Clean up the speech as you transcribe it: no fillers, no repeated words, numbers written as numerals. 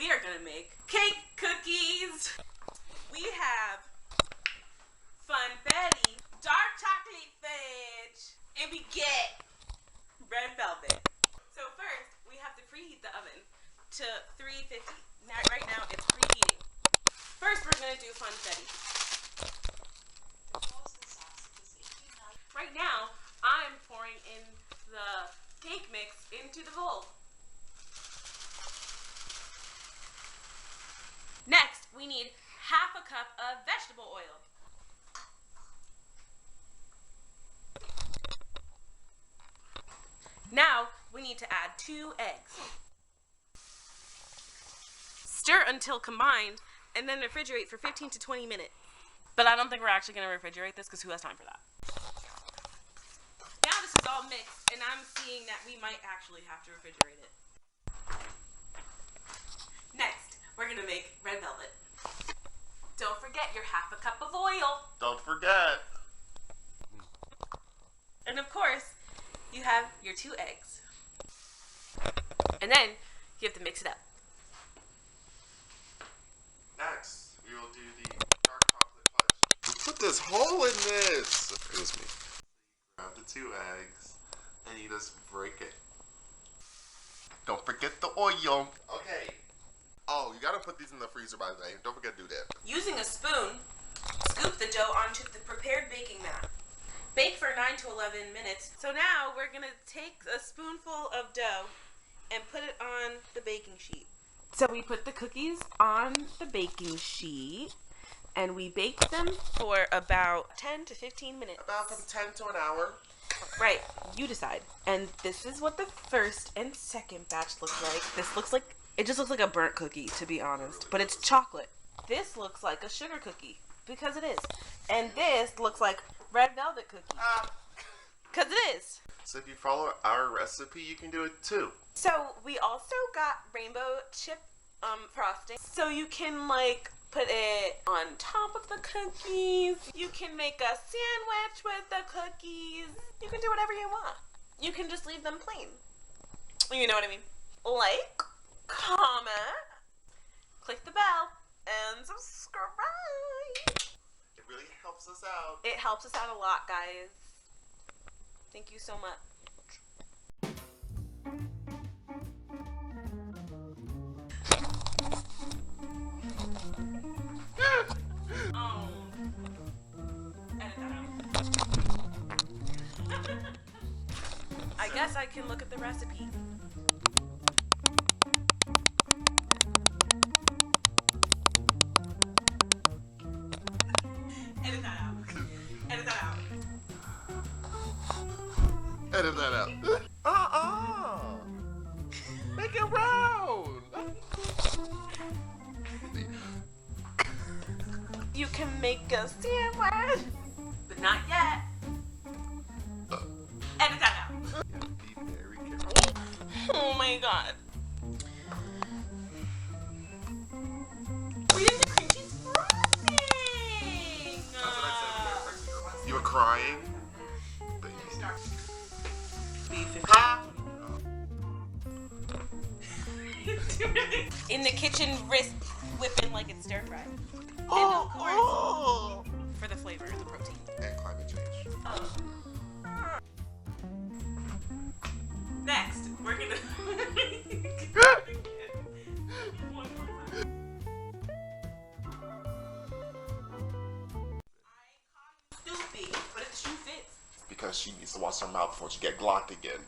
we are gonna make cake cookies. We have Funfetti, dark chocolate fudge, and we get red velvet. So first, we have to preheat the oven to 350. Now, right now, it's preheating. First, we're gonna do Funfetti. Right now, I'm pouring in the cake mix into the bowl. Next, we need half a cup of vegetable oil. Now, we need to add 2 eggs. Stir until combined, and then refrigerate for 15 to 20 minutes. But I don't think we're actually going to refrigerate this because who has time for that? Now this is all mixed, and I'm seeing that we might actually have to refrigerate it. Next, we're going to make red velvet. Don't forget your half a cup of oil. Don't forget. And of course, you have your 2 eggs. And then you have to mix it up. Next, we will do the dark chocolate fudge. Put this hole in this. Excuse me. Grab the 2 eggs, and you just break it. Don't forget the oil. Okay. Oh, you gotta put these in the freezer, by the way. Don't forget to do that. Using a spoon, scoop the dough onto the prepared baking mat. Bake for 9 to 11 minutes. So now we're gonna take a spoonful of dough and put it on the baking sheet. So we put the cookies on the baking sheet and we bake them for about 10 to 15 minutes. About from 10 to an hour. Right, you decide. And this is what the first and second batch looks like. This looks like, it just looks like a burnt cookie, to be honest, but it's chocolate. This looks like a sugar cookie, because it is. And this looks like red velvet cookie, because it is. So if you follow our recipe, you can do it too. So we also got rainbow chip frosting. So you can like put it on top of the cookies. You can make a sandwich with the cookies. You can do whatever you want. You can just leave them plain. You know what I mean? Like, comment, click the bell, and subscribe. It really helps us out. It helps us out a lot, guys. Thank you so much. Oh. Edit that out. I guess I can look at the recipe. Edit that out. Edit that out. Edit that out. Make it round. You can make a sandwich, but not yet. Edit that out. You have to be very careful. Oh my god. We did the cream cheese frosting. That's what I said. You were crying? In the kitchen, wrist whipping like it's stir fry. Oh, and of course, for the flavor and the protein. And climate change. Next, we're gonna. One more time. I call you stupid, but the shoe fits. Because she needs to wash her mouth before she get glocked again.